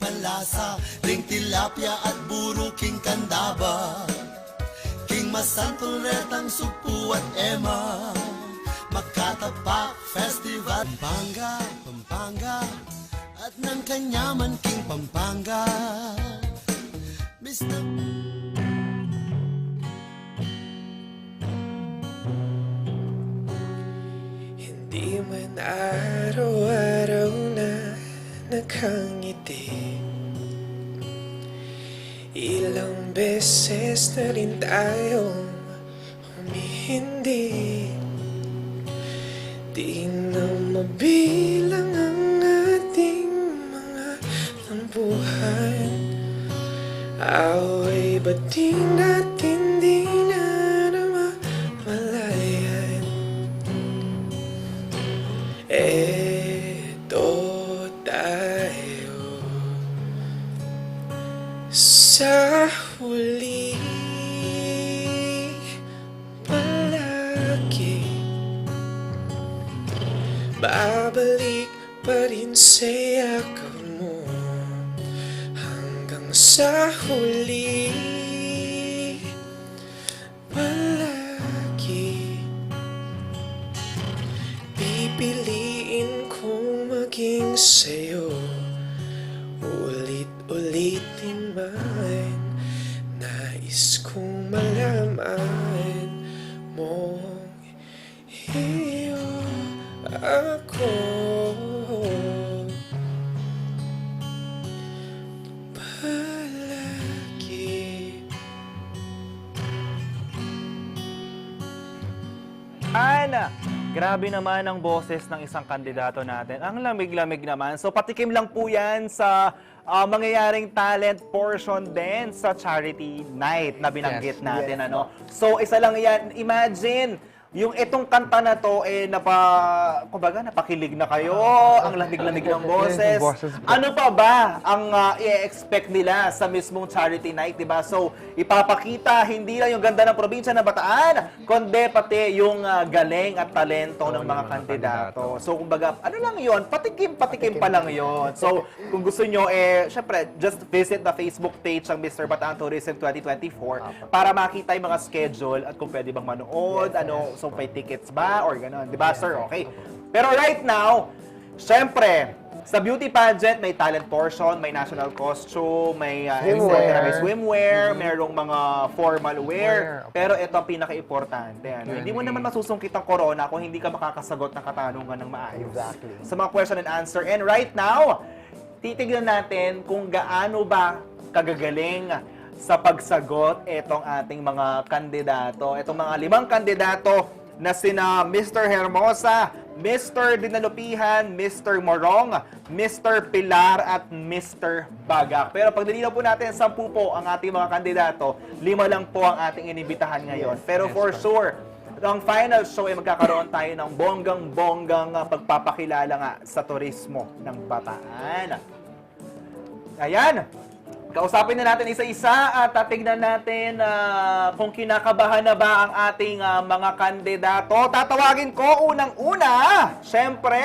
Palasa, ring tilapia at buro king kandaba, king masantulretang supu at ema, Makatapak Festival Pampanga, Pampanga, at ng kanyaman king Pampanga. Mr. Hindi man araw-araw na nakangiti, ilang beses na rin tayong humihindi. Di na mabilang ang ating mga tampuhan, away ba't di natin di na namamalayan? Eto tayo sa huli, palagi babalik pa rin sa yakap mo hanggang sa huli, palagi pipiliin kong maging sa'yo, ulit-ulitin man. Nais kong malaman mong iyo ako. Palagi. Ana, grabe naman ang boses ng isang kandidato natin. Ang lamig-lamig naman. So patikim lang po yan sa mangyayaring talent portion din sa charity night na binanggit natin. Ano? So isa lang yan, imagine, yung itong kanta na to, kumbaga, napakilig na kayo, ang lamig-lamig ng boses. Ano pa ba ang i-expect nila sa mismong charity night, diba? So, ipapakita hindi lang yung ganda ng probinsya ng Bataan, kundi pati yung galing at talento ng mga kandidato. So, kumbaga, ano lang yun? Patikim pa lang yun. So, kung gusto nyo, syempre, just visit the Facebook page ng Mr. Bataan Tourism 2024 para makita yung mga schedule at kung pwede bang manood, so may tickets ba or gano'n, di ba, sir? Okay. Pero right now, syempre, sa beauty pageant, may talent portion, may national costume, may swimwear, merong mga formal wear. Pero ito ang pinaka-importante. Hindi mo naman masusungkit ang corona kung hindi ka makakasagot ng katanungan ng maayos. Exactly. Sa mga question and answer. And right now, titignan natin kung gaano ba kagagaling sa pagsagot itong ating mga kandidato. Itong mga 5 kandidato na sina Mr. Hermosa, Mr. Dinalupihan, Mr. Morong, Mr. Pilar at Mr. Bagak. Pero pag nilinaw po natin, 10 po ang ating mga kandidato, 5 lang po ang ating inibitahan ngayon. Pero for sure, ang final show ay magkakaroon tayo ng bonggang-bonggang pagpapakilala nga sa turismo ng Bataan. Ayan! Kausapin na natin isa-isa at tignan natin kung kinakabahan na ba ang ating mga kandidato. Tatawagin ko unang-una, syempre,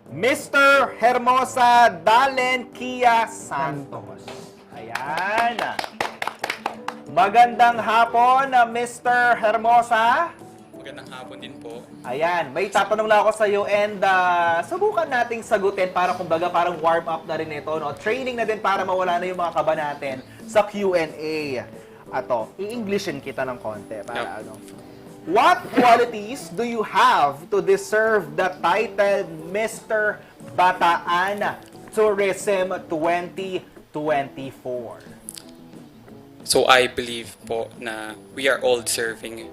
Mr. Hermosa Dalen Kia Santos. Ayan. Magandang hapon, Mr. Hermosa. Magandang hapon din po. Ayan, may tatanong lang ako sa iyo and subukan nating sagutin para kumbaga parang warm up na rin ito, no? Training na din para mawala na yung mga kaba natin sa Q&A. Ato, i-Englishin kita ng konti para What qualities do you have to deserve the title Mr. Bataan Tourism 2024? So I believe po na we are all deserving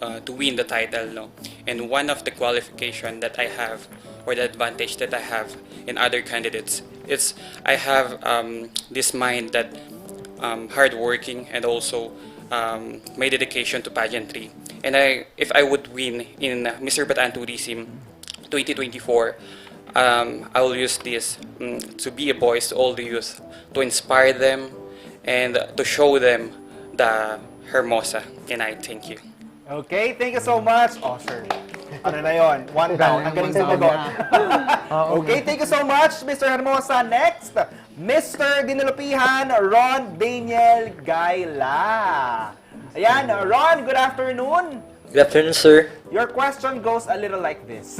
to win the title, no? And one of the qualification that I have, or the advantage that I have in other candidates, is I have this mind that hardworking and also my dedication to pageantry. And if I would win in Mr. Bataan Tourism 2024, I will use this to be a voice to all the youth, to inspire them, and to show them the Hermosa. And I thank you. Okay, thank you so much. Oh, sir. Ano na yun? One down. Ang galing sumagot. Okay, thank you so much, Mr. Hermosa. Next, Mr. Dinalupihan, Ron Daniel Gaila. Ayan, Ron, good afternoon. Good afternoon, sir. Your question goes a little like this.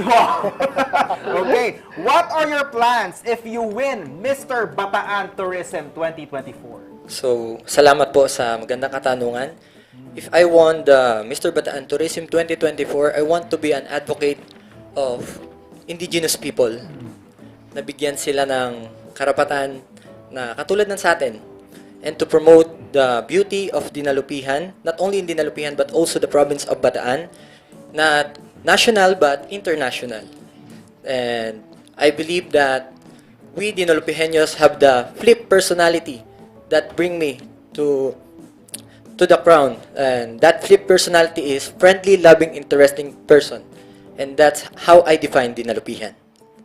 Okay, what are your plans if you win Mr. Bataan Tourism 2024? So, salamat po sa magandang katanungan. If I won the Mr. Bataan Tourism 2024, I want to be an advocate of indigenous people. Nabigyan sila ng karapatan na katulad ng sa atin. And to promote the beauty of Dinalupihan, not only in Dinalupihan but also the province of Bataan, not national but international. And I believe that we Dinalupiheños have the flip personality that bring me to the crown, and that flip personality is friendly, loving, interesting person, and that's how I define Dinalupihan.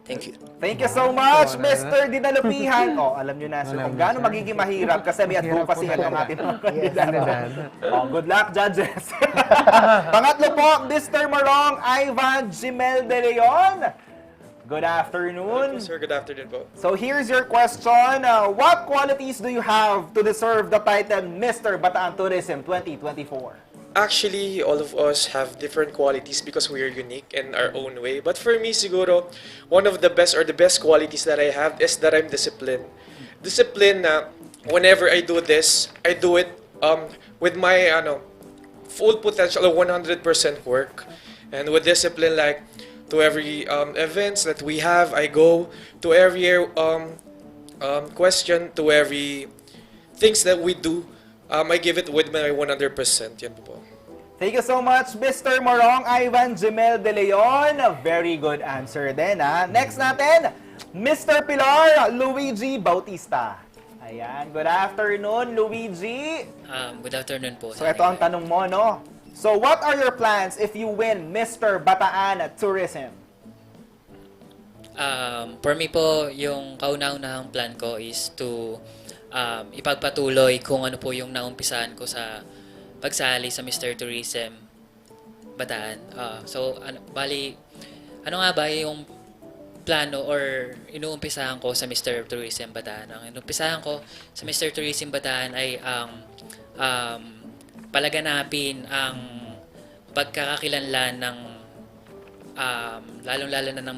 Thank you. Thank you so much, Mr. Dinalupihan. Alam nyo na, sir, kung gaano magiging mahirap kasi may advocacy ang ating mga kandidato. Good luck, judges. Pangatlo po, Mr. Morong Ivan Jimel De Leon. Good afternoon. Sir, good afternoon po. So here's your question. What qualities do you have to deserve the title Mr. Bataan Tourism 2024? Actually, all of us have different qualities because we are unique in our own way. But for me, siguro, one of the best qualities that I have is that I'm disciplined. Discipline na whenever I do this, I do it with my full potential of 100% work. And with discipline, like, to every events that we have, I go to every question, to every things that we do, I give it with my 100%. Yan po. Thank you so much, Mr. Morong Ivan Jimel De Leon. A very good answer din, ha? Next natin, Mr. Pilar Luigi Bautista. Ayan, good afternoon, Luigi. Good afternoon po. So ito ang tanong mo, no? So what are your plans if you win Mr. Bataan Tourism? For me po, yung kauna-unahang plan ko is to ipagpatuloy kung ano po yung naumpisahan ko sa pagsali sa Mr. Tourism Bataan. Ano nga ba yung plano or inuumpisahan ko sa Mr. Tourism Bataan? Ang inuumpisahan ko sa Mr. Tourism Bataan ay ang palaganapin ang pagkakakilanlan ng lalong-lalo na ng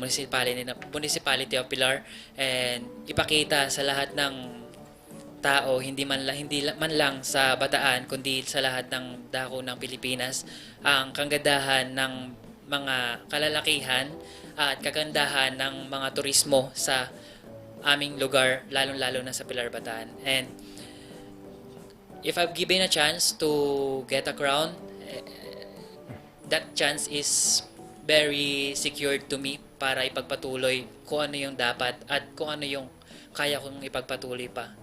Municipality of Pilar, and ipakita sa lahat ng tao, hindi man lang sa Bataan kundi sa lahat ng dako ng Pilipinas, ang kagandahan ng mga kalalakihan at kagandahan ng mga turismo sa aming lugar, lalong-lalo na sa Pilar, Bataan. And if I've given a chance to get a crown, that chance is very secured to me para ipagpatuloy kung ano yung dapat at kung ano yung kaya kong ipagpatuloy pa.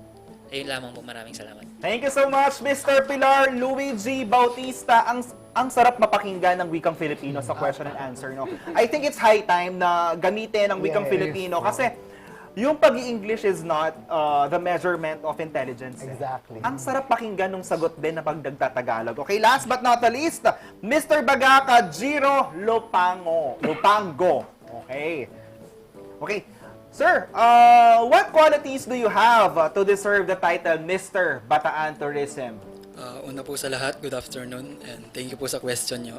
Ayun lamang po, maraming salamat. Thank you so much, Mr. Pilar Luigi Bautista. Ang sarap mapakinggan ng wikang Filipino sa question and answer, no? I think it's high time na gamitin ang wikang Filipino kasi yung pag-i-English is not the measurement of intelligence. Exactly. Ang sarap pakinggan ng sagot din na pagdagtatagalog. Okay, last but not the least, Mr. Bagaka Jiro Lupango. Okay. Okay. Sir, what qualities do you have to deserve the title Mr. Bataan Tourism? Una po sa lahat, good afternoon and thank you po sa question nyo.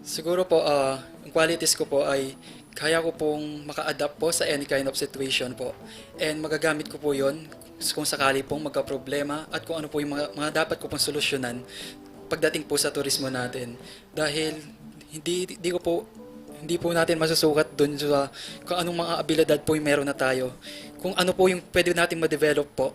Siguro po, ang qualities ko po ay kaya ko pong maka-adapt po sa any kind of situation po. And magagamit ko po yon kung sakali pong magka-problema at kung ano po yung mga dapat ko pong solusyonan pagdating po sa turismo natin. Dahil hindi po natin masusukat dun sa kung anong mga abilidad po yung meron na tayo. Kung ano po yung pwede natin ma-develop po.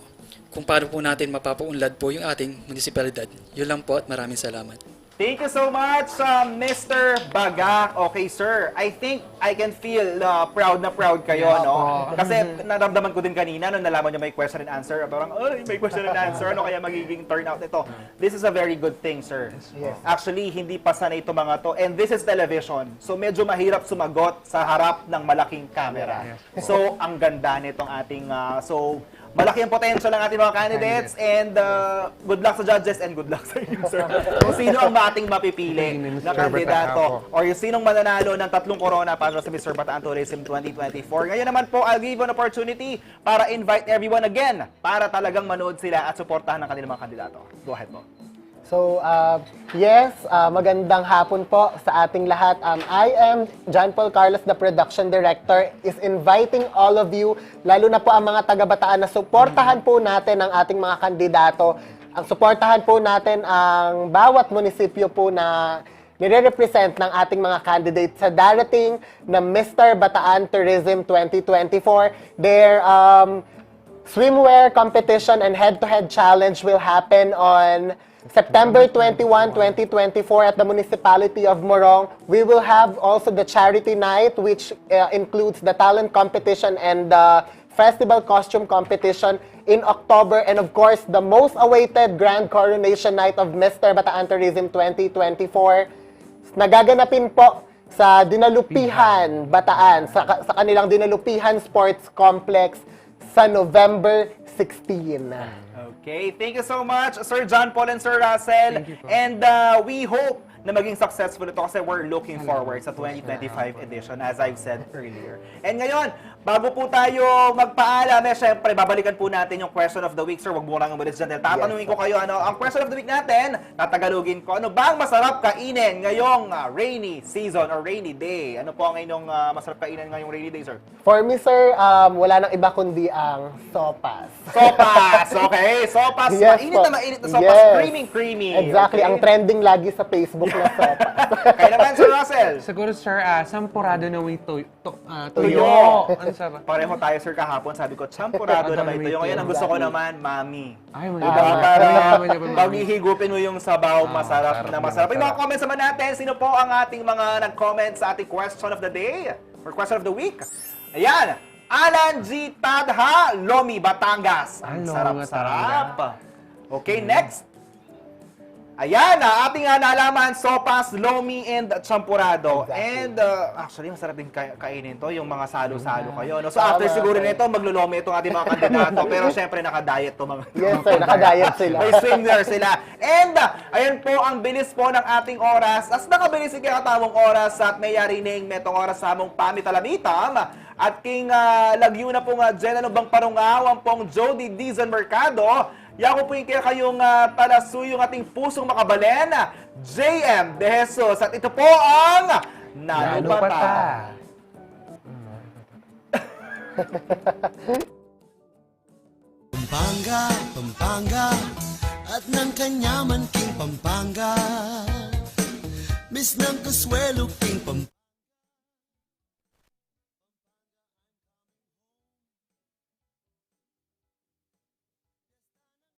Kung paano po natin mapapaunlad po yung ating munisipalidad. Yun lang po at maraming salamat. Thank you so much, Mr. Bagak. Okay, sir. I think I can feel proud na proud kayo, no? Kasi naramdaman ko din kanina nung nalaman niyo may question and answer. Parang, ay, may question and answer. Ano kaya magiging turnout nito? This is a very good thing, sir. Yes. Actually, hindi pa sanay ito mga to. And this is television. So, medyo mahirap sumagot sa harap ng malaking camera. So, ang ganda nitong ating... malaki ang potential ng ating mga candidates and good luck sa judges and good luck sa inyo, sir. Kung sino ang ating mapipili na kandidato or yung sinong mananalo ng 3 corona para sa Mr. Bataan Tourism 2024. Ngayon naman po, I'll give you an opportunity para invite everyone again para talagang manood sila at suportahan ng kanilang mga kandidato. Go ahead po. So, yes, magandang hapon po sa ating lahat. I am John Paul Carlos, the production director, is inviting all of you, lalo na po ang mga taga-Bataan, na suportahan po natin ang ating mga kandidato. Ang suportahan po natin ang bawat munisipyo po na nire-represent ng ating mga candidates sa darating na Mr. Bataan Tourism 2024. Their swimwear competition and head-to-head challenge will happen on September 21, 2024 at the Municipality of Morong. We will have also the charity night, which includes the talent competition and the festival costume competition in October. And of course, the most awaited grand coronation night of Mr. Bataan Tourism 2024. Nagaganapin po sa Dinalupihan, Bataan, sa kanilang Dinalupihan Sports Complex sa November 16. Okay, thank you so much, Sir John Paul and Sir Russell. And we hope na maging successful ito kasi we're looking forward sa 2025 edition, as I've said earlier. And ngayon, bago po tayo magpaalam, syempre, babalikan po natin yung question of the week. Sir, wag mo nang umalis dyan. Tatanungin ko kayo, ang question of the week natin, tatagalogin ko, ano bang masarap kainin ngayong rainy season or rainy day? Ano po ang inyong masarap kainin ngayong rainy day, sir? For me, sir, wala nang iba kundi ang sopas. Sopas! Okay, sopas. Yes, mainit na mainit na sopas. Yes. Creamy. Exactly. Okay. Ang trending lagi sa Facebook na sopas. Kaya naman, Sir Russell. Siguro, sir, sampurado na may tuyo. Ano sarap? Pareho tayo, sir, kahapon. Sabi ko, champurado na may tuyo. Ngayon, ang gusto ko naman, mami. Ay, pag ihigupin mo yung sabaw, masarap na masarap. Yung mga comments naman natin, sino po ang ating mga nag-comment sa ating question of the day? Or question of the week? Ayan! Alan G. Tadha, Lomi, Batangas. Ang sarap-sarap. Okay, next. Ayan, ating nalaman, sopas, lomi, and champurado. And actually, masarap din kainin to, yung mga salo-salo kayo. No? So after siguro nito, maglulomi itong ating mga kandidato. Pero syempre, naka-diet to mga. Yes, sir. Naka-diet sila. May swimwear sila. And ayan po, ang bilis po ng ating oras. As nakabilis yung katamong oras at may yari ning metong oras sa among pamitalamitam. At king lagyo na pong Jenna Nubang Parungaw, ang pong Jody Dizon Mercado. Yako po yung kaya kayong talasuyong ating pusong makabalen, JM De Jesus. At ito po ang Nanupata. Pampanga, Pampanga, at ng kanyaman king Pampanga. Miss ng Consuelo king Pampanga.